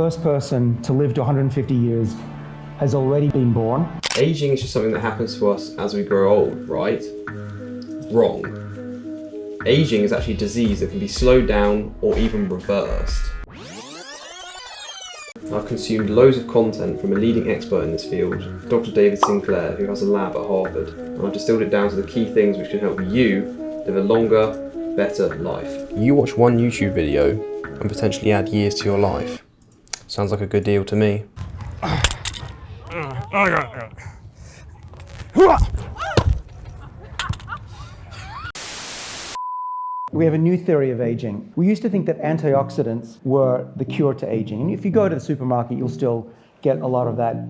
first person to live to 150 years has already been born. Aging is just something that happens to us as we grow old, right? Wrong. Aging is actually a disease that can be slowed down or even reversed. I've consumed loads of content from a leading expert in this field, Dr. David Sinclair, who has a lab at Harvard, and I've distilled it down to the key things which can help you live a longer, better life. You watch one YouTube video and potentially add years to your life. Sounds like a good deal to me. We have a new theory of aging. We used to think that antioxidants were the cure to aging. And if you go to the supermarket, you'll still get a lot of that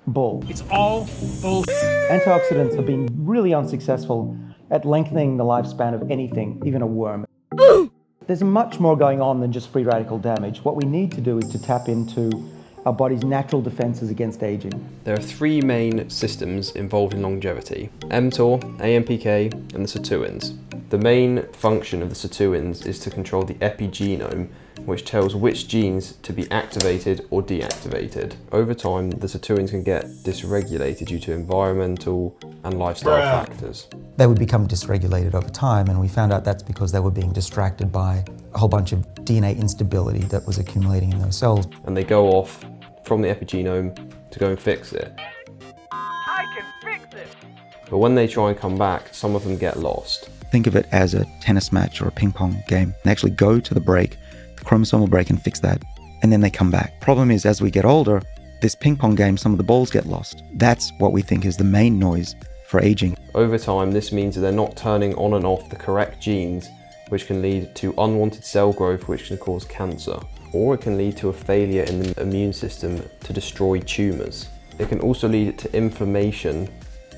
bull. It's all bull. Antioxidants have been really unsuccessful at lengthening the lifespan of anything, even a worm. There's much more going on than just free radical damage. What we need to do is to tap into our body's natural defenses against aging. There are three main systems involved in longevity: mTOR, AMPK, and the sirtuins. The main function of the sirtuins is to control the epigenome, which tells which genes to be activated or deactivated. Over time, the sirtuins can get dysregulated due to environmental and lifestyle factors. They would become dysregulated over time, and we found out that's because they were being distracted by a whole bunch of DNA instability that was accumulating in those cells. And they go off from the epigenome to go and fix it. I can fix it. But when they try and come back, some of them get lost. Think of it as a tennis match or a ping pong game. They actually go to the break, the chromosomal break, and fix that, and then they come back. Problem is, as we get older, this ping pong game, some of the balls get lost. That's what we think is the main noise for aging. Over time, this means that they're not turning on and off the correct genes, which can lead to unwanted cell growth, which can cause cancer. Or it can lead to a failure in the immune system to destroy tumours. It can also lead to inflammation,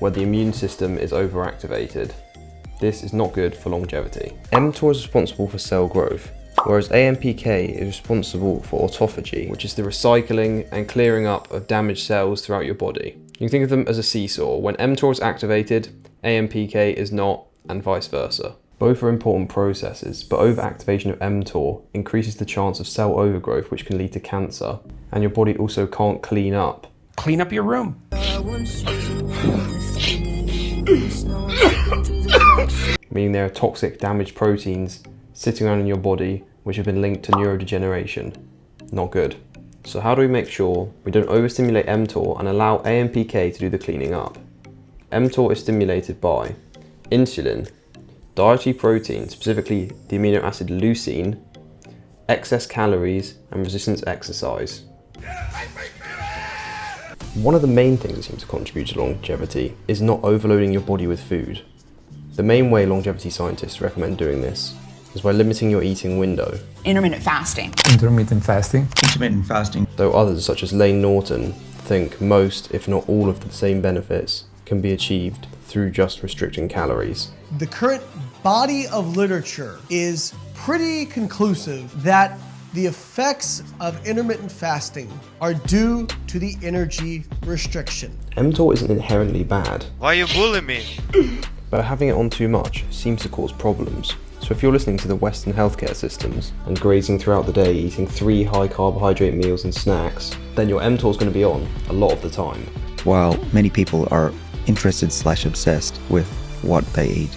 where the immune system is overactivated. This is not good for longevity. mTOR is responsible for cell growth, whereas AMPK is responsible for autophagy, which is the recycling and clearing up of damaged cells throughout your body. You can think of them as a seesaw. When mTOR is activated, AMPK is not, and vice versa. Both are important processes, but overactivation of mTOR increases the chance of cell overgrowth, which can lead to cancer, and your body also can't clean up. Clean up your room. Meaning there are toxic, damaged proteins sitting around in your body which have been linked to neurodegeneration. Not good. So how do we make sure we don't overstimulate mTOR and allow AMPK to do the cleaning up? mTOR is stimulated by insulin, dietary protein, specifically the amino acid leucine, excess calories, and resistance exercise. One of the main things that seems to contribute to longevity is not overloading your body with food. The main way longevity scientists recommend doing this is by limiting your eating window. Intermittent fasting. Intermittent fasting. Intermittent fasting. Though others, such as Lane Norton, think most, if not all, of the same benefits can be achieved through just restricting calories. The current body of literature is pretty conclusive that the effects of intermittent fasting are due to the energy restriction. mTOR isn't inherently bad, Why you bullying me? but having it on too much seems to cause problems. So if you're listening to the Western healthcare systems and grazing throughout the day, eating 3 high carbohydrate meals and snacks, then your mTOR is going to be on a lot of the time. While many people are interested/obsessed with what they eat,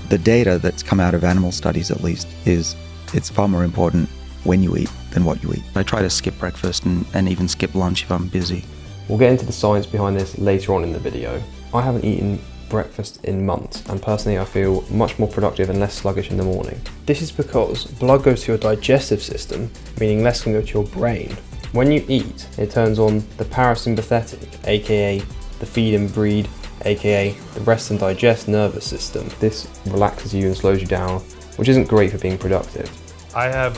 the data that's come out of animal studies, at least, is it's far more important when you eat than what you eat. I try to skip breakfast and even skip lunch if I'm busy. We'll get into the science behind this later on in the video. I haven't eaten breakfast in months, and personally I feel much more productive and less sluggish in the morning. This is because blood goes to your digestive system, meaning less can go to your brain. When you eat, it turns on the parasympathetic, aka the feed and breed, aka the rest and digest nervous system. This relaxes you and slows you down, which isn't great for being productive. I have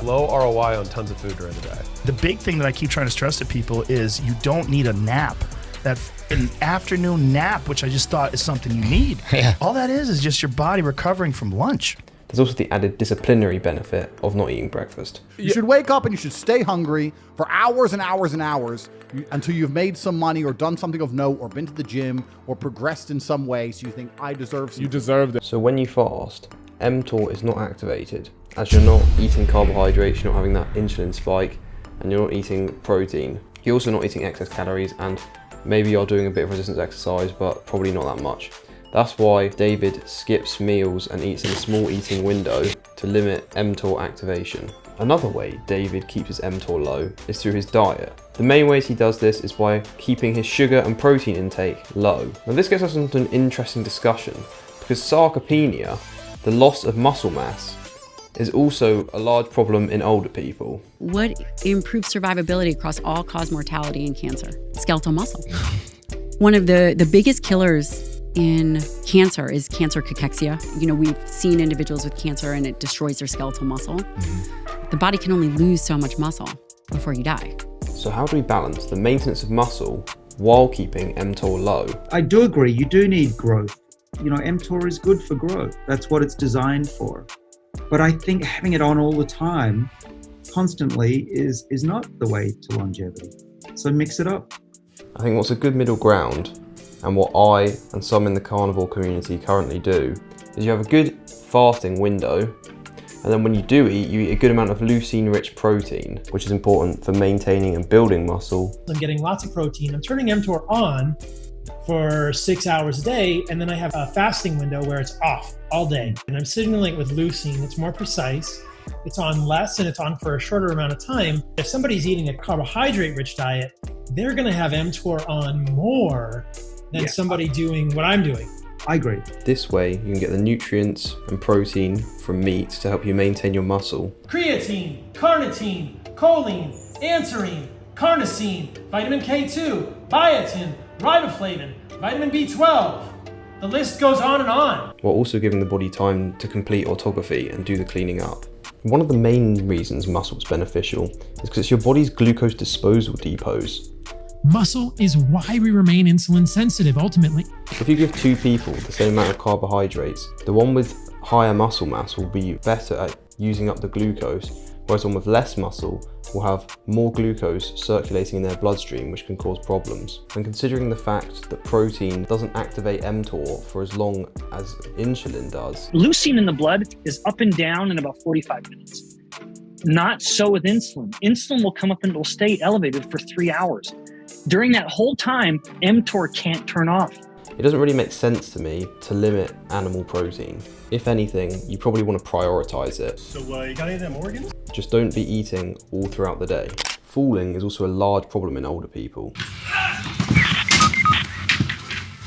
low ROI on tons of food during the day. The big thing that I keep trying to stress to people is you don't need a nap. That an afternoon nap, which I just thought is something you need. Yeah. All that is just your body recovering from lunch. There's also the added disciplinary benefit of not eating breakfast. You should wake up and you should stay hungry for hours and hours and hours until you've made some money or done something of note or been to the gym or progressed in some way, so you think, I deserve something. You deserve it. So when you fast, mTOR is not activated, as you're not eating carbohydrates, you're not having that insulin spike, and you're not eating protein. You're also not eating excess calories, and maybe you're doing a bit of resistance exercise, but probably not that much. That's why David skips meals and eats in a small eating window to limit mTOR activation. Another way David keeps his mTOR low is through his diet. The main ways he does this is by keeping his sugar and protein intake low. Now this gets us into an interesting discussion, because sarcopenia, the loss of muscle mass, is also a large problem in older people. What improves survivability across all-cause mortality in cancer? Skeletal muscle. One of the biggest killers in cancer is cancer cachexia. You know, we've seen individuals with cancer and it destroys their skeletal muscle. The body can only lose so much muscle before you die. So how do we balance the maintenance of muscle while keeping mTOR low? I do agree, you do need growth. You know, mTOR is good for growth. That's what it's designed for. But I think having it on all the time, constantly, is not the way to longevity. So mix it up. I think what's a good middle ground, and what I and some in the carnivore community currently do, is you have a good fasting window, and then when you do eat, you eat a good amount of leucine-rich protein, which is important for maintaining and building muscle. I'm getting lots of protein. I'm turning mTOR on for 6 hours a day, and then I have a fasting window where it's off all day. And I'm signaling it with leucine. It's more precise. It's on less, and it's on for a shorter amount of time. If somebody's eating a carbohydrate-rich diet, they're going to have mTOR on more than somebody doing what I'm doing. I agree. This way, you can get the nutrients and protein from meat to help you maintain your muscle. Creatine, carnitine, choline, anserine, carnosine, vitamin K2, biotin, riboflavin, vitamin B12. The list goes on and on. While also giving the body time to complete autophagy and do the cleaning up. One of the main reasons muscle is beneficial is because it's your body's glucose disposal depots. Muscle is why we remain insulin sensitive ultimately. If you give two people the same amount of carbohydrates, the one with higher muscle mass will be better at using up the glucose, whereas one with less muscle will have more glucose circulating in their bloodstream, which can cause problems. And considering the fact that protein doesn't activate mTOR for as long as insulin does. Leucine in the blood is up and down in about 45 minutes. Not so with insulin. Insulin will come up and it will stay elevated for 3 hours. During that whole time, mTOR can't turn off. It doesn't really make sense to me to limit animal protein. If anything, you probably want to prioritize it. So you got any of them organs? Just don't be eating all throughout the day. Falling is also a large problem in older people.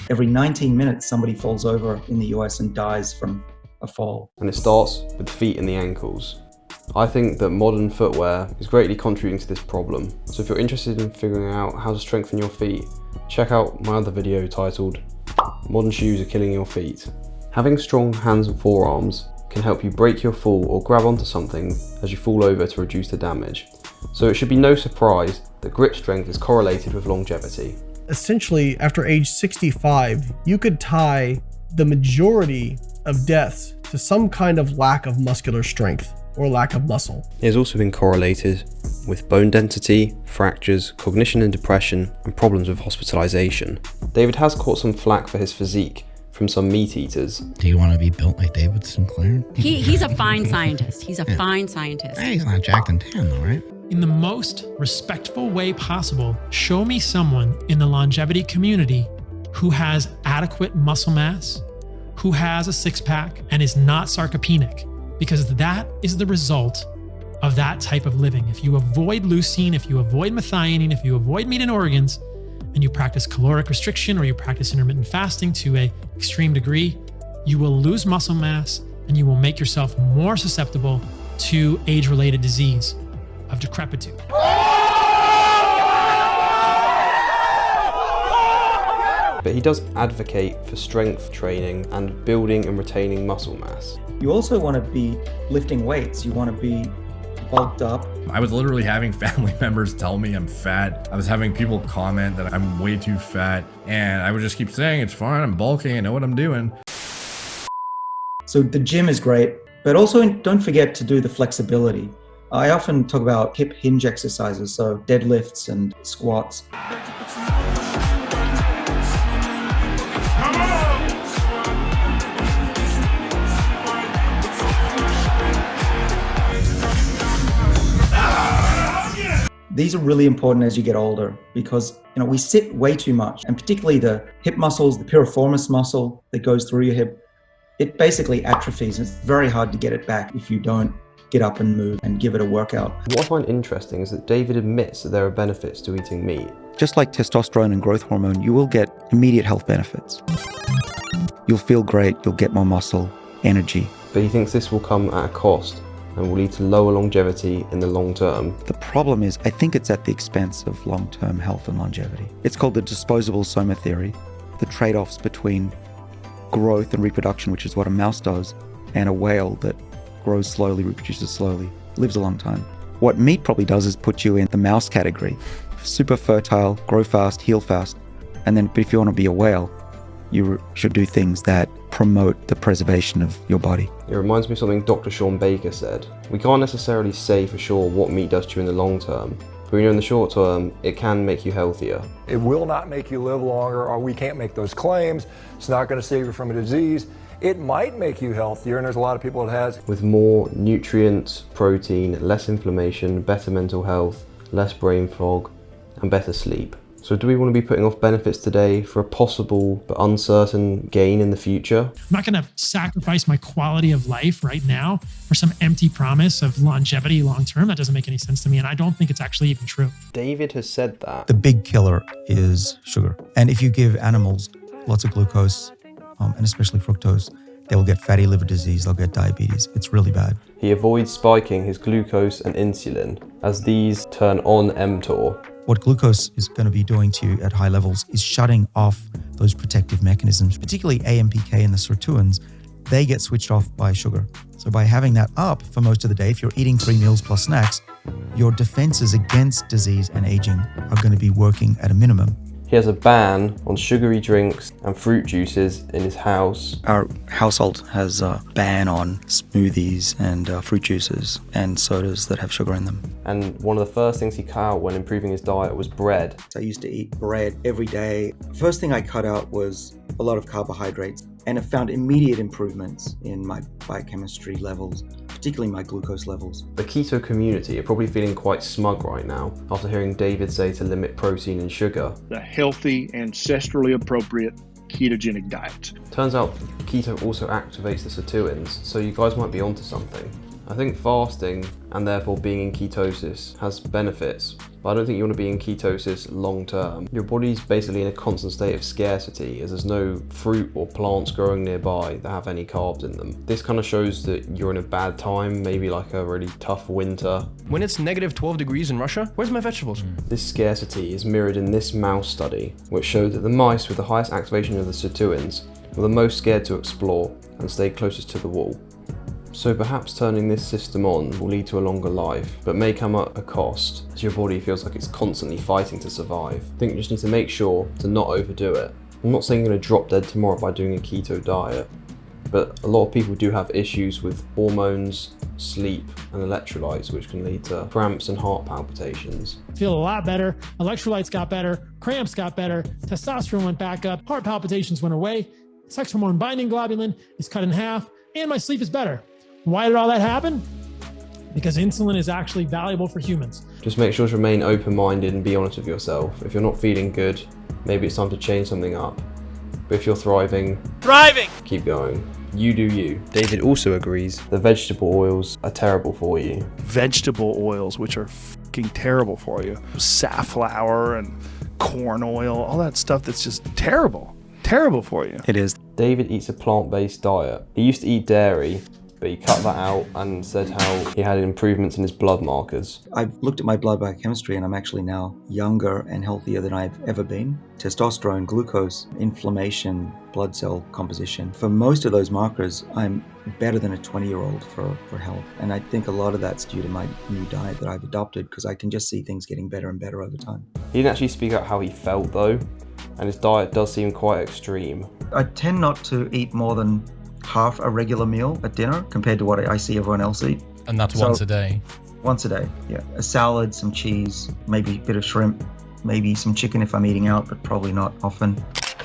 Every 19 minutes, somebody falls over in the US and dies from a fall. And it starts with the feet and the ankles. I think that modern footwear is greatly contributing to this problem. So if you're interested in figuring out how to strengthen your feet, check out my other video titled Modern Shoes Are Killing Your Feet. Having strong hands and forearms can help you break your fall or grab onto something as you fall over to reduce the damage. So it should be no surprise that grip strength is correlated with longevity. Essentially, after age 65, you could tie the majority of deaths to some kind of lack of muscular strength or lack of muscle. It has also been correlated with bone density, fractures, cognition and depression, and problems with hospitalization. David has caught some flack for his physique from some meat eaters. Do you want to be built like David Sinclair? He's a fine scientist. He's a fine scientist. Hey, he's not jacked and tan though, right? In the most respectful way possible, show me someone in the longevity community who has adequate muscle mass, who has a six-pack, and is not sarcopenic, because that is the result of that type of living. If you avoid leucine, if you avoid methionine, if you avoid meat and organs, and you practice caloric restriction or you practice intermittent fasting to an extreme degree, you will lose muscle mass and you will make yourself more susceptible to age-related disease of decrepitude. But he does advocate for strength training and building and retaining muscle mass. You also want to be lifting weights. You want to be bulked up. I was literally having family members tell me I'm fat. I was having people comment that I'm way too fat. And I would just keep saying, it's fine, I'm bulking, I know what I'm doing. So the gym is great, but also don't forget to do the flexibility. I often talk about hip hinge exercises, so deadlifts and squats. These are really important as you get older because, we sit way too much, and particularly the hip muscles, the piriformis muscle that goes through your hip, it basically atrophies. It's very hard to get it back if you don't get up and move and give it a workout. What I find interesting is that David admits that there are benefits to eating meat. Just like testosterone and growth hormone, you will get immediate health benefits. You'll feel great, you'll get more muscle, energy. But he thinks this will come at a cost and will lead to lower longevity in the long term. The problem is, I think it's at the expense of long-term health and longevity. It's called the Disposable Soma theory, the trade-offs between growth and reproduction, which is what a mouse does, and a whale that grows slowly, reproduces slowly, lives a long time. What meat probably does is put you in the mouse category. Super fertile, grow fast, heal fast. And then, but if you want to be a whale, you should do things that promote the preservation of your body. It reminds me of something Dr. Sean Baker said. We can't necessarily say for sure what meat does to you in the long term, but we know in the short term, it can make you healthier. It will not make you live longer, or we can't make those claims. It's not going to save you from a disease. It might make you healthier, and there's a lot of people it has. With more nutrients, protein, less inflammation, better mental health, less brain fog, and better sleep. So do we want to be putting off benefits today for a possible but uncertain gain in the future? I'm not going to sacrifice my quality of life right now for some empty promise of longevity long term. That doesn't make any sense to me, and I don't think it's actually even true. David has said that. The big killer is sugar. And if you give animals lots of glucose, and especially fructose, they will get fatty liver disease, they'll get diabetes. It's really bad. He avoids spiking his glucose and insulin as these turn on mTOR. What glucose is going to be doing to you at high levels is shutting off those protective mechanisms, particularly AMPK and the sirtuins. They get switched off by sugar. So by having that up for most of the day, if you're eating 3 meals plus snacks, your defenses against disease and aging are going to be working at a minimum. He has a ban on sugary drinks and fruit juices in his house. Our household has a ban on smoothies and fruit juices and sodas that have sugar in them. And one of the first things he cut out when improving his diet was bread. I used to eat bread every day. First thing I cut out was a lot of carbohydrates, and I found immediate improvements in my biochemistry levels, particularly my glucose levels. The keto community are probably feeling quite smug right now after hearing David say to limit protein and sugar. The healthy, ancestrally appropriate ketogenic diet. Turns out keto also activates the sirtuins, so you guys might be onto something. I think fasting, and therefore being in ketosis, has benefits, but I don't think you want to be in ketosis long term. Your body's basically in a constant state of scarcity as there's no fruit or plants growing nearby that have any carbs in them. This kind of shows that you're in a bad time, maybe like a really tough winter. When it's negative 12 degrees in Russia, where's my vegetables? This scarcity is mirrored in this mouse study, which showed that the mice with the highest activation of the sirtuins were the most scared to explore and stayed closest to the wall. So perhaps turning this system on will lead to a longer life, but may come at a cost, as your body feels like it's constantly fighting to survive. I think you just need to make sure to not overdo it. I'm not saying you're going to drop dead tomorrow by doing a keto diet, but a lot of people do have issues with hormones, sleep, and electrolytes, which can lead to cramps and heart palpitations. Feel a lot better. Electrolytes got better. Cramps got better. Testosterone went back up. Heart palpitations went away. Sex hormone binding globulin is cut in half, and my sleep is better. Why did all that happen? Because insulin is actually valuable for humans. Just make sure to remain open-minded and be honest with yourself. If you're not feeling good, maybe it's time to change something up. But if you're thriving, keep going. You do you. David also agrees the vegetable oils are terrible for you. Vegetable oils, which are fucking terrible for you. Safflower and corn oil, all that stuff that's just terrible. Terrible for you. It is. David eats a plant-based diet. He used to eat dairy, but he cut that out and said how he had improvements in his blood markers. I've looked at my blood biochemistry and I'm actually now younger and healthier than I've ever been. Testosterone, glucose, inflammation, blood cell composition. For most of those markers, I'm better than a 20-year-old for health. And I think a lot of that's due to my new diet that I've adopted because I can just see things getting better and better over time. He didn't actually speak out how he felt though, and his diet does seem quite extreme. I tend not to eat more than half a regular meal at dinner compared to what I see everyone else eat. And that's once a day? Once a day, yeah. A salad, some cheese, maybe a bit of shrimp, maybe some chicken if I'm eating out, but probably not often.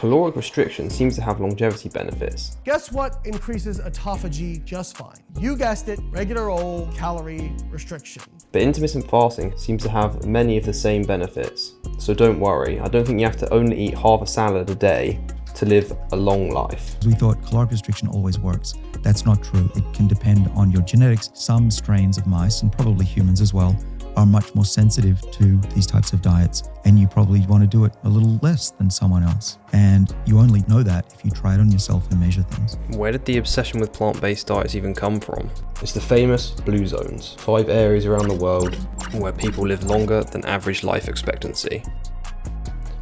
caloric restriction seems to have longevity benefits. Guess what increases autophagy just fine? You guessed it, regular old calorie restriction. But intermittent fasting seems to have many of the same benefits. So don't worry, I don't think you have to only eat half a salad a day to live a long life. We thought caloric restriction always works. That's not true. It can depend on your genetics. Some strains of mice, and probably humans as well, are much more sensitive to these types of diets, and you probably want to do it a little less than someone else. And you only know that if you try it on yourself and measure things. Where did the obsession with plant-based diets even come from? It's the famous blue zones, 5 areas around the world where people live longer than average life expectancy.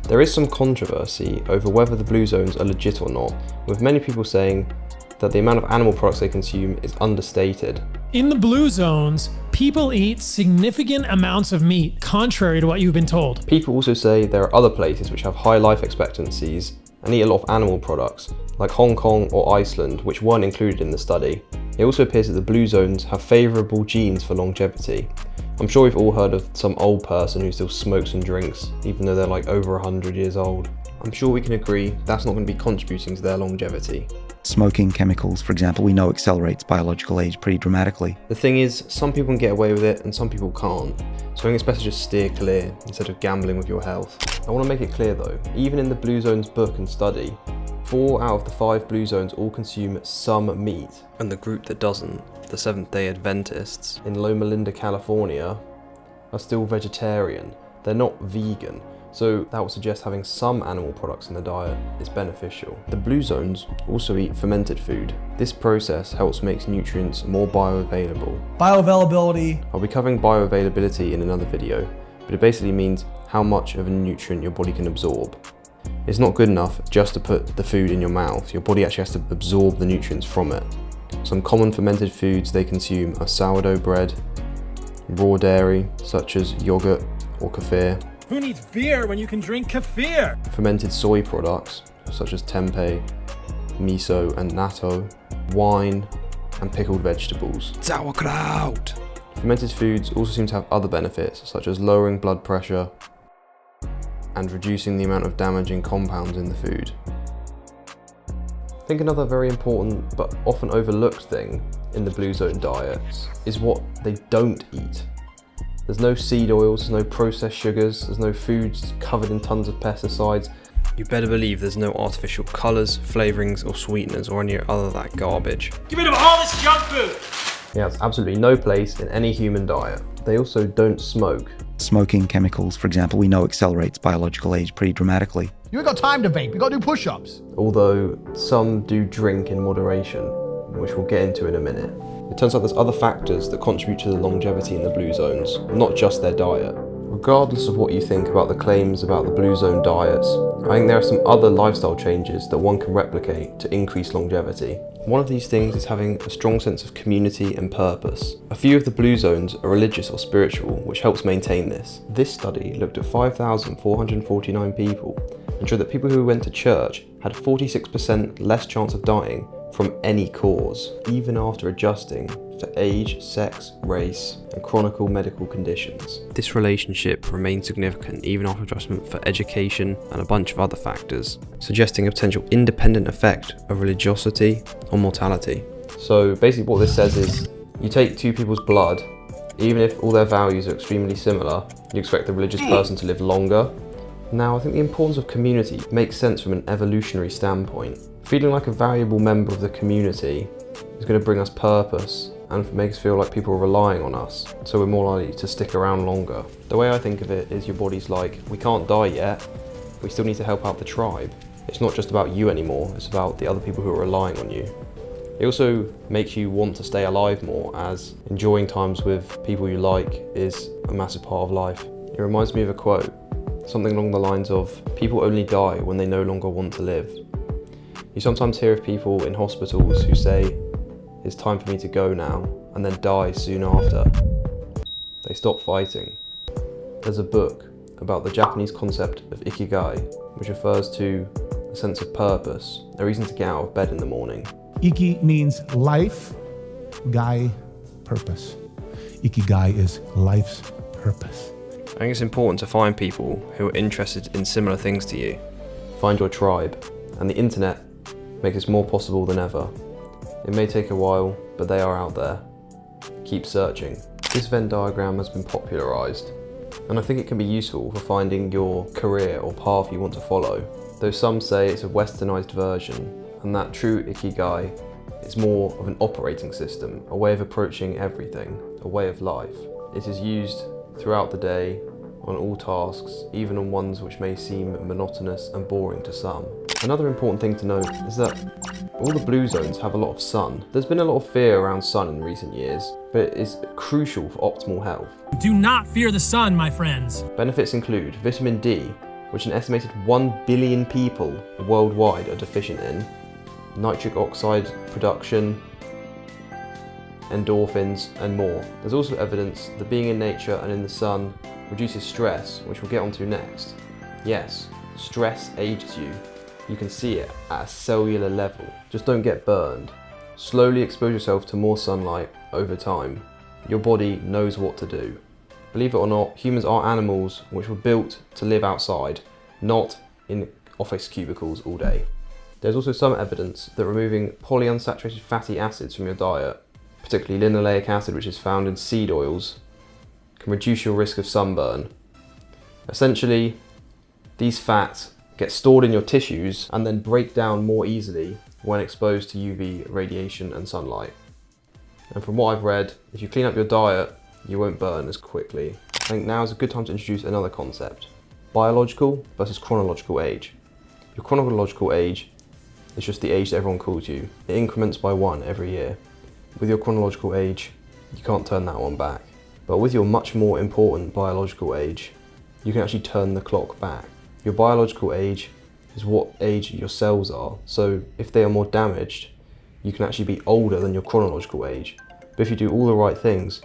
There is some controversy over whether the blue zones are legit or not, with many people saying that the amount of animal products they consume is understated. In the blue zones, people eat significant amounts of meat, contrary to what you've been told. People also say there are other places which have high life expectancies and eat a lot of animal products, like Hong Kong or Iceland, which weren't included in the study. It also appears that the blue zones have favourable genes for longevity. I'm sure we've all heard of some old person who still smokes and drinks, even though they're like over 100 years old. I'm sure we can agree that's not going to be contributing to their longevity. Smoking chemicals, for example, we know accelerates biological age pretty dramatically. The thing is, some people can get away with it and some people can't. So I think it's best to just steer clear instead of gambling with your health. I want to make it clear though, even in the Blue Zones book and study, 4 out of the 5 Blue Zones all consume some meat. And the group that doesn't, the Seventh-day Adventists in Loma Linda, California, are still vegetarian. They're not vegan. So that would suggest having some animal products in the diet is beneficial. The blue zones also eat fermented food. This process helps make nutrients more bioavailable. Bioavailability. I'll be covering bioavailability in another video, but it basically means how much of a nutrient your body can absorb. It's not good enough just to put the food in your mouth. Your body actually has to absorb the nutrients from it. Some common fermented foods they consume are sourdough bread, raw dairy, such as yogurt or kefir, Who needs beer when you can drink kefir? fermented soy products such as tempeh, miso and natto, wine and pickled vegetables. Sauerkraut! Fermented foods also seem to have other benefits such as lowering blood pressure and reducing the amount of damaging compounds in the food. I think another very important but often overlooked thing in the Blue Zone diets is what they don't eat. There's no seed oils, there's no processed sugars, there's no foods covered in tons of pesticides. You better believe there's no artificial colours, flavourings or sweeteners or any other of that garbage. Get rid of all this junk food! It has absolutely no place in any human diet. They also don't smoke. Smoking chemicals, for example, we know accelerates biological age pretty dramatically. You ain't got time to vape, you gotta do push-ups. Although some do drink in moderation, which we'll get into in a minute. It turns out there's other factors that contribute to the longevity in the Blue Zones, not just their diet. Regardless of what you think about the claims about the Blue Zone diets, I think there are some other lifestyle changes that one can replicate to increase longevity. One of these things is having a strong sense of community and purpose. A few of the Blue Zones are religious or spiritual, which helps maintain this. This study looked at 5,449 people and showed that people who went to church had 46% less chance of dying from any cause, even after adjusting for age, sex, race, and chronic medical conditions. This relationship remains significant even after adjustment for education and a bunch of other factors, suggesting a potential independent effect of religiosity on mortality. So basically what this says is, you take 2 people's blood, even if all their values are extremely similar, you expect the religious person to live longer. Now, I think the importance of community makes sense from an evolutionary standpoint. Feeling like a valuable member of the community is going to bring us purpose and make us feel like people are relying on us, so we're more likely to stick around longer. The way I think of it is your body's like, we can't die yet, we still need to help out the tribe. It's not just about you anymore, it's about the other people who are relying on you. It also makes you want to stay alive more, as enjoying times with people you like is a massive part of life. It reminds me of a quote, something along the lines of, people only die when they no longer want to live. You sometimes hear of people in hospitals who say, it's time for me to go now, and then die soon after. They stop fighting. There's a book about the Japanese concept of ikigai, which refers to a sense of purpose, a reason to get out of bed in the morning. Iki means life, gai, purpose. Ikigai is life's purpose. I think it's important to find people who are interested in similar things to you. Find your tribe. and the internet makes this more possible than ever. It may take a while, but they are out there. Keep searching. This Venn diagram has been popularized, and I think it can be useful for finding your career or path you want to follow, though some say it's a westernized version, and that true Ikigai is more of an operating system, a way of approaching everything, a way of life. It is used throughout the day, on all tasks, even on ones which may seem monotonous and boring to some. Another important thing to note is that all the blue zones have a lot of sun. There's been a lot of fear around sun in recent years, but it is crucial for optimal health. Do not fear the sun, my friends. Benefits include vitamin D, which an estimated 1 billion people worldwide are deficient in, nitric oxide production, endorphins, and more. There's also evidence that being in nature and in the sun reduces stress, which we'll get onto next. Yes, stress ages you. You can see it at a cellular level. Just don't get burned. Slowly expose yourself to more sunlight over time. Your body knows what to do. Believe it or not, humans are animals which were built to live outside, not in office cubicles all day. There's also some evidence that removing polyunsaturated fatty acids from your diet, particularly linoleic acid, which is found in seed oils, can reduce your risk of sunburn. Essentially, these fats get stored in your tissues and then break down more easily when exposed to UV radiation and sunlight. And from what I've read, if you clean up your diet, you won't burn as quickly. I think now is a good time to introduce another concept: biological versus chronological age. Your chronological age is just the age that everyone calls you. It increments by 1 every year. With your chronological age, you can't turn that one back. But with your much more important biological age, you can actually turn the clock back. Your biological age is what age your cells are, so if they are more damaged, you can actually be older than your chronological age. But if you do all the right things,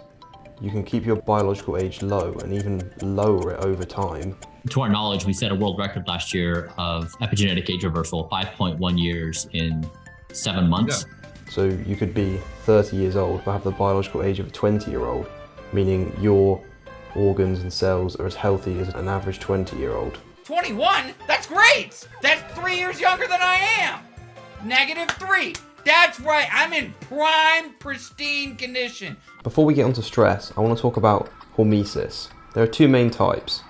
you can keep your biological age low and even lower it over time. To our knowledge, we set a world record last year of epigenetic age reversal, 5.1 years in 7 months. Yeah. So you could be 30 years old but have the biological age of a 20-year-old, meaning your organs and cells are as healthy as an average 20-year-old. 21? That's great! That's 3 years younger than I am! -3. That's right, I'm in prime, pristine condition. Before we get onto stress, I want to talk about hormesis. There are 2 main types: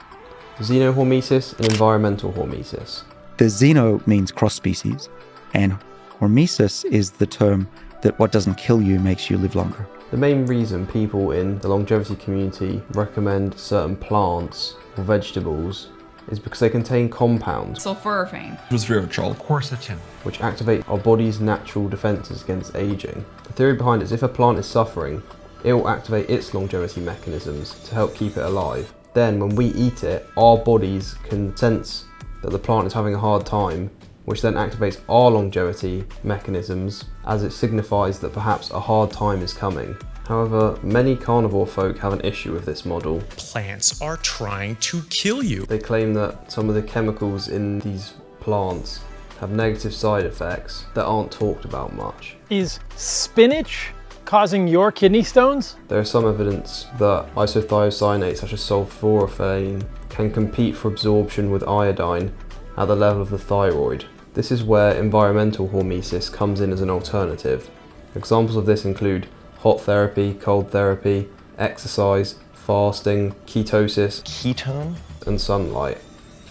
Xeno hormesis and environmental hormesis. The Xeno means cross-species, and Hormesis is the term that what doesn't kill you makes you live longer. The main reason people in the longevity community recommend certain plants or vegetables is because they contain compounds, sulforaphane, resveratrol, quercetin, which activate our body's natural defenses against aging. The theory behind it is if a plant is suffering, it will activate its longevity mechanisms to help keep it alive. Then when we eat it, our bodies can sense that the plant is having a hard time, which then activates our longevity mechanisms as it signifies that perhaps a hard time is coming. However, many carnivore folk have an issue with this model. Plants are trying to kill you. They claim that some of the chemicals in these plants have negative side effects that aren't talked about much. Is spinach causing your kidney stones? There is some evidence that isothiocyanates such as sulforaphane can compete for absorption with iodine at the level of the thyroid. This is where environmental hormesis comes in as an alternative. Examples of this include hot therapy, cold therapy, exercise, fasting, ketosis, ketone, and sunlight.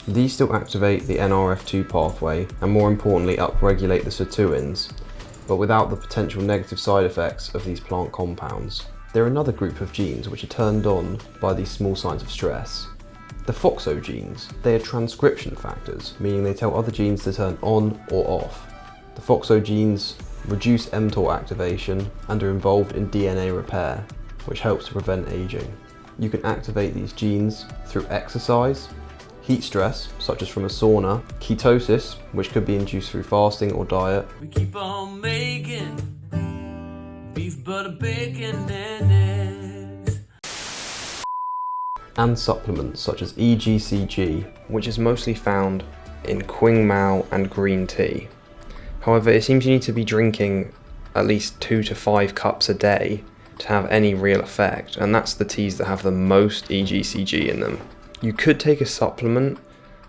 These still activate the NRF2 pathway and more importantly upregulate the sirtuins, but without the potential negative side effects of these plant compounds. There are another group of genes which are turned on by these small signs of stress. The FOXO genes. They are transcription factors, meaning they tell other genes to turn on or off. The FOXO genes reduce mTOR activation and are involved in DNA repair, which helps to prevent aging. You can activate these genes through exercise, heat stress, such as from a sauna, ketosis, which could be induced through fasting or diet, We keep on making beef, butter, bacon, and eggs. and supplements such as EGCG, which is mostly found in Qing Mao and green tea. However, it seems you need to be drinking at least 2 to 5 cups a day to have any real effect, and that's the teas that have the most EGCG in them. You could take a supplement,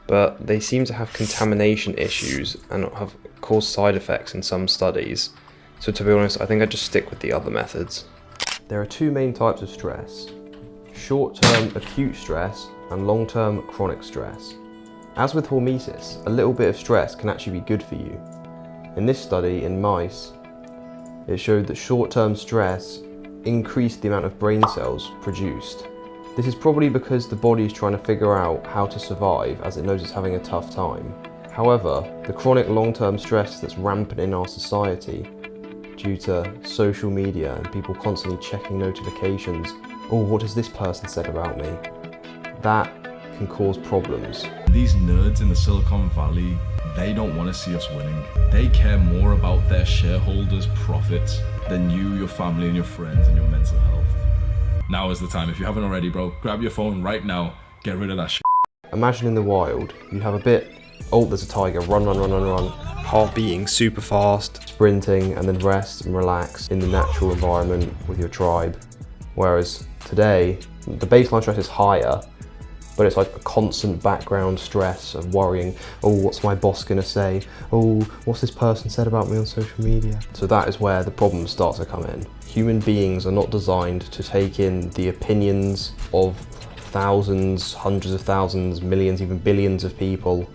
but they seem to have contamination issues and have caused side effects in some studies. So to be honest, I think I'd just stick with the other methods. There are two main types of stress: short-term acute stress and long-term chronic stress. As with hormesis, a little bit of stress can actually be good for you. In this study in mice, it showed that short-term stress increased the amount of brain cells produced. This is probably because the body is trying to figure out how to survive as it knows it's having a tough time. However, the chronic long-term stress that's rampant in our society due to social media and people constantly checking notifications, oh, what has this person said about me? That can cause problems. These nerds in the Silicon Valley, they don't want to see us winning. They care more about their shareholders' profits than you, your family, and your friends, and your mental health. Now is the time. If you haven't already, bro, grab your phone right now. Get rid of that shit. Imagine in the wild, you have a bit, oh, there's a tiger, run, run, run, run, run. Heart beating super fast, sprinting, and then rest and relax in the natural environment with your tribe. Whereas today, the baseline stress is higher, but it's like a constant background stress of worrying, oh, what's my boss gonna say? Oh, what's this person said about me on social media? So that is where the problems start to come in. Human beings are not designed to take in the opinions of thousands, hundreds of thousands, millions, even billions of people.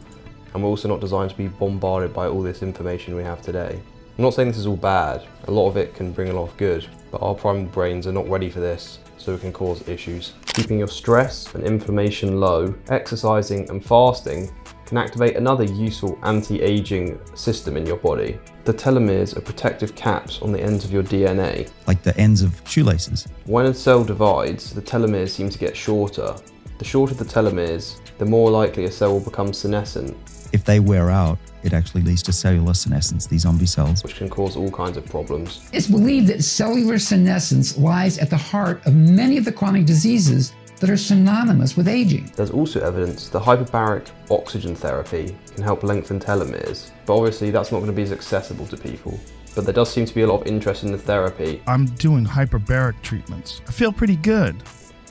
And we're also not designed to be bombarded by all this information we have today. I'm not saying this is all bad. A lot of it can bring a lot of good, but our primal brains are not ready for this, so it can cause issues. Keeping your stress and inflammation low, exercising and fasting can activate another useful anti-aging system in your body. The telomeres are protective caps on the ends of your DNA. Like the ends of shoelaces. When a cell divides, the telomeres seem to get shorter. The shorter the telomeres, the more likely a cell will become senescent. If they wear out, it actually leads to cellular senescence, these zombie cells. Which can cause all kinds of problems. It's believed that cellular senescence lies at the heart of many of the chronic diseases that are synonymous with aging. There's also evidence that hyperbaric oxygen therapy can help lengthen telomeres, but obviously that's not going to be as accessible to people. But there does seem to be a lot of interest in the therapy. I'm doing hyperbaric treatments. I feel pretty good.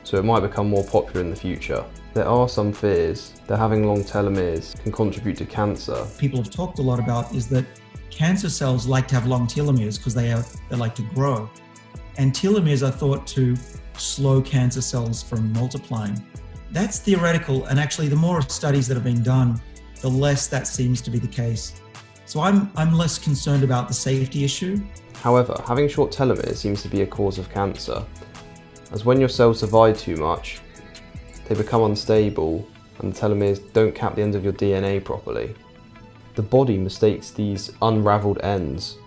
So it might become more popular in the future. There are some fears that having long telomeres can contribute to cancer. People have talked a lot about is that cancer cells like to have long telomeres because they like to grow. And telomeres are thought to slow cancer cells from multiplying. That's theoretical, and actually the more studies that have been done, the less that seems to be the case. So I'm less concerned about the safety issue. However, having short telomeres seems to be a cause of cancer, as when your cells divide too much, they become unstable and the telomeres don't cap the ends of your DNA properly. The body mistakes these unraveled ends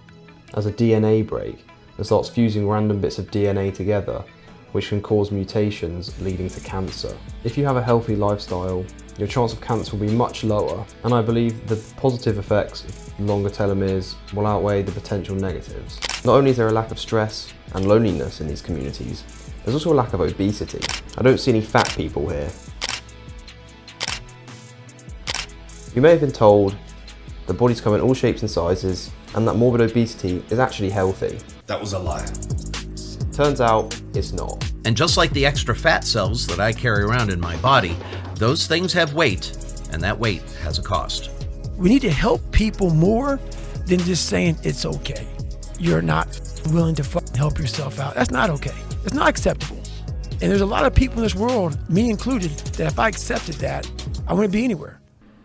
as a DNA break and starts fusing random bits of DNA together, which can cause mutations leading to cancer. If you have a healthy lifestyle, your chance of cancer will be much lower, and I believe the positive effects of longer telomeres will outweigh the potential negatives. Not only is there a lack of stress and loneliness in these communities, there's also a lack of obesity. I don't see any fat people here. You may have been told the bodies come in all shapes and sizes, and that morbid obesity is actually healthy. That was a lie. Turns out it's not. And just like the extra fat cells that I carry around in my body, those things have weight, and that weight has a cost. We need to help people more than just saying it's okay. You're not willing to help yourself out. That's not okay. It's not acceptable. And there's a lot of people in this world, me included, that if I accepted that, I wouldn't be anywhere.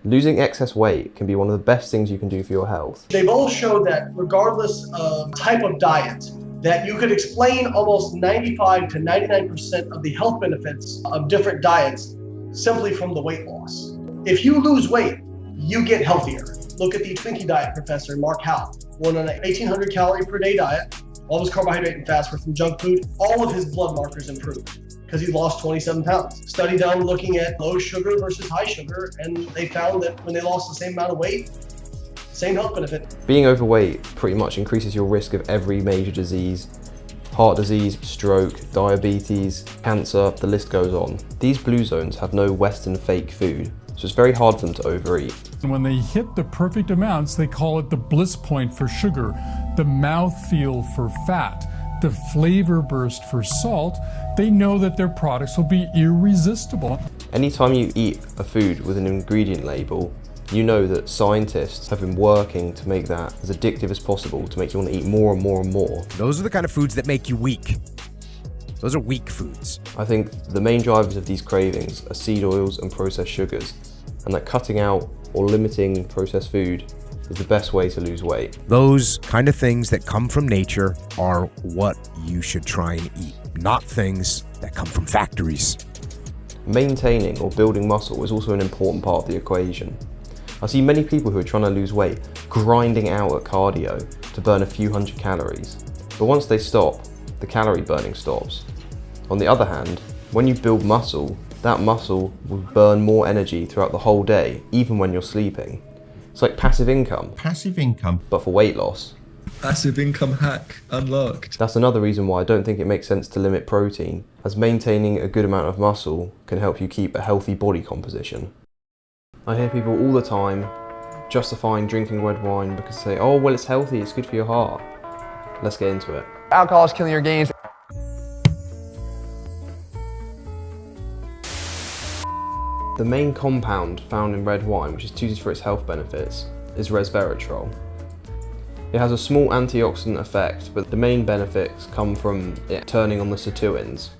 Losing excess weight can be one of the best things you can do for your health. They've all showed that regardless of type of diet, that you could explain almost 95 to 99% of the health benefits of different diets simply from the weight loss. If you lose weight, you get healthier. Look at the Twinkie diet professor, Mark Howe, went on an 1,800 calorie per day diet. All his carbohydrate and fats were from junk food. All of his blood markers improved because he lost 27 pounds. Study done looking at low sugar versus high sugar, and they found that when they lost the same amount of weight, same health benefit. Being overweight pretty much increases your risk of every major disease. Heart disease, stroke, diabetes, cancer, the list goes on. These blue zones have no Western fake food, so it's very hard for them to overeat. And when they hit the perfect amounts, they call it the bliss point for sugar, the mouthfeel for fat, the flavor burst for salt. They know that their products will be irresistible. Anytime you eat a food with an ingredient label, you know that scientists have been working to make that as addictive as possible, to make you want to eat more and more and more. Those are the kind of foods that make you weak. Those are weak foods. I think the main drivers of these cravings are seed oils and processed sugars, and that cutting out or limiting processed food is the best way to lose weight. Those kind of things that come from nature are what you should try and eat, not things that come from factories. Maintaining or building muscle is also an important part of the equation. I see many people who are trying to lose weight grinding out at cardio to burn a few hundred calories, but once they stop, the calorie burning stops. On the other hand, when you build muscle, that muscle will burn more energy throughout the whole day, even when you're sleeping. It's like passive income. Passive income. But for weight loss. Passive income hack unlocked. That's another reason why I don't think it makes sense to limit protein, as maintaining a good amount of muscle can help you keep a healthy body composition. I hear people all the time justifying drinking red wine because they say, oh, well, it's healthy, it's good for your heart. Let's get into it. Alcohol is killing your gains. The main compound found in red wine, which is touted for its health benefits, is resveratrol. It has a small antioxidant effect, but the main benefits come from it turning on the sirtuins.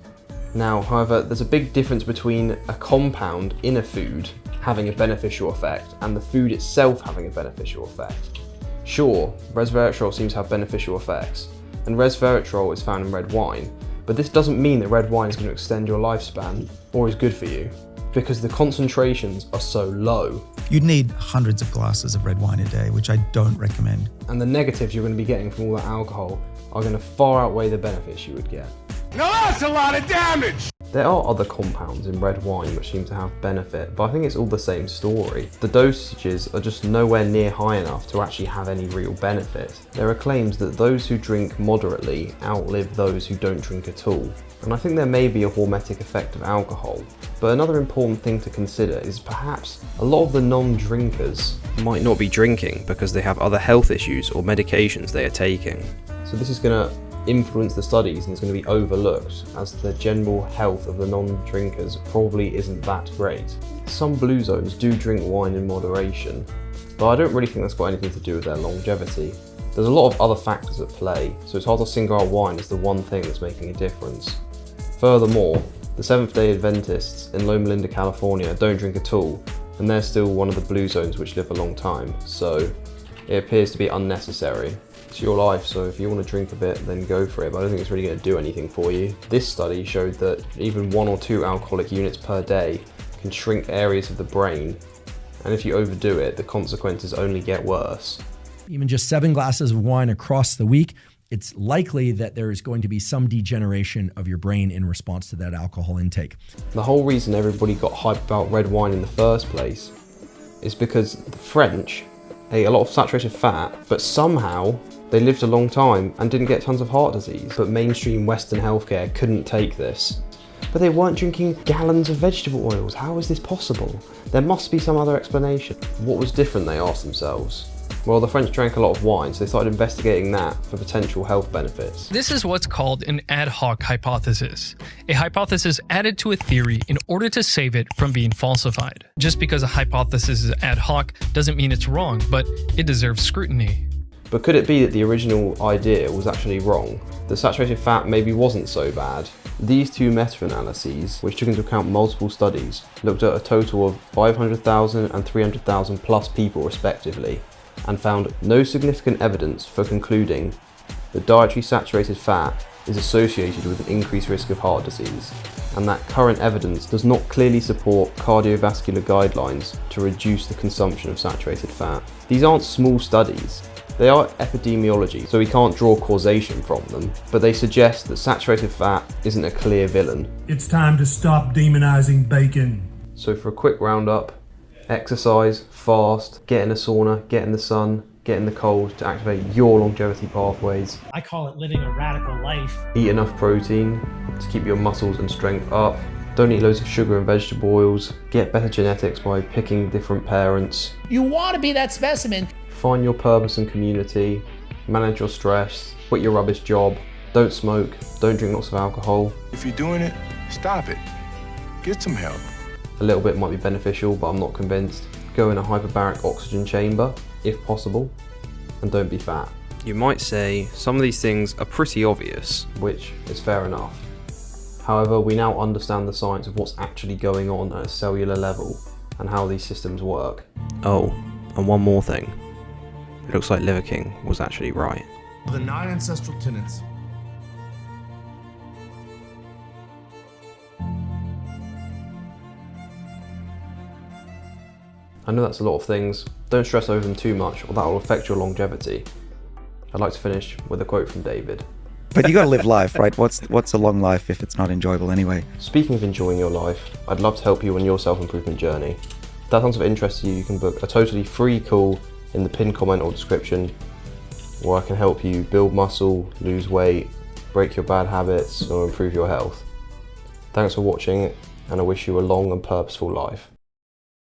Now, however, there's a big difference between a compound in a food having a beneficial effect and the food itself having a beneficial effect. Sure, resveratrol seems to have beneficial effects, and resveratrol is found in red wine, but this doesn't mean that red wine is going to extend your lifespan or is good for you, because the concentrations are so low. You'd need hundreds of glasses of red wine a day, which I don't recommend. And the negatives you're going to be getting from all that alcohol are going to far outweigh the benefits you would get. Now that's a lot of damage! There are other compounds in red wine which seem to have benefit, but I think it's all the same story. The dosages are just nowhere near high enough to actually have any real benefit. There are claims that those who drink moderately outlive those who don't drink at all. And I think there may be a hormetic effect of alcohol. But another important thing to consider is perhaps a lot of the non-drinkers might not be drinking because they have other health issues or medications they are taking. So this is going to influence the studies and it's going to be overlooked, as the general health of the non-drinkers probably isn't that great. Some blue zones do drink wine in moderation, but I don't really think that's got anything to do with their longevity. There's a lot of other factors at play, so it's hard to single out wine as the one thing that's making a difference. Furthermore, the Seventh-day Adventists in Loma Linda, California don't drink at all, and they're still one of the blue zones which live a long time, so it appears to be unnecessary. It's your life, so if you want to drink a bit, then go for it, but I don't think it's really going to do anything for you. This study showed that even 1 or 2 alcoholic units per day can shrink areas of the brain, and if you overdo it, the consequences only get worse. Even just 7 glasses of wine across the week, it's likely that there is going to be some degeneration of your brain in response to that alcohol intake. The whole reason everybody got hyped about red wine in the first place is because the French ate a lot of saturated fat, but somehow they lived a long time and didn't get tons of heart disease. But mainstream Western healthcare couldn't take this. But they weren't drinking gallons of vegetable oils. How is this possible? There must be some other explanation. What was different, they asked themselves. Well, the French drank a lot of wine, so they started investigating that for potential health benefits. This is what's called an ad hoc hypothesis. A hypothesis added to a theory in order to save it from being falsified. Just because a hypothesis is ad hoc doesn't mean it's wrong, but it deserves scrutiny. But could it be that the original idea was actually wrong? The saturated fat maybe wasn't so bad. These 2 meta-analyses, which took into account multiple studies, looked at a total of 500,000 and 300,000 plus people respectively, and found no significant evidence for concluding that dietary saturated fat is associated with an increased risk of heart disease, and that current evidence does not clearly support cardiovascular guidelines to reduce the consumption of saturated fat. These aren't small studies. They are epidemiology, so we can't draw causation from them, but they suggest that saturated fat isn't a clear villain. It's time to stop demonizing bacon. So for a quick roundup, exercise, fast, get in a sauna, get in the sun, get in the cold to activate your longevity pathways. I call it living a radical life. Eat enough protein to keep your muscles and strength up. Don't eat loads of sugar and vegetable oils. Get better genetics by picking different parents. You want to be that specimen. Find your purpose and community. Manage your stress. Quit your rubbish job. Don't smoke. Don't drink lots of alcohol. If you're doing it, stop it. Get some help. A little bit might be beneficial, but I'm not convinced. Go in a hyperbaric oxygen chamber, if possible, and don't be fat. You might say some of these things are pretty obvious, which is fair enough. However, we now understand the science of what's actually going on at a cellular level and how these systems work. Oh, and one more thing. It looks like Liver King was actually right. The 9 ancestral tenets. I know that's a lot of things. Don't stress over them too much, or that will affect your longevity. I'd like to finish with a quote from David. But you gotta live life, right? What's a long life if it's not enjoyable anyway? Speaking of enjoying your life, I'd love to help you on your self-improvement journey. If that sounds of interest to you, you can book a totally free call in the pinned comment or description, where I can help you build muscle, lose weight, break your bad habits, or improve your health. Thanks for watching, and I wish you a long and purposeful life.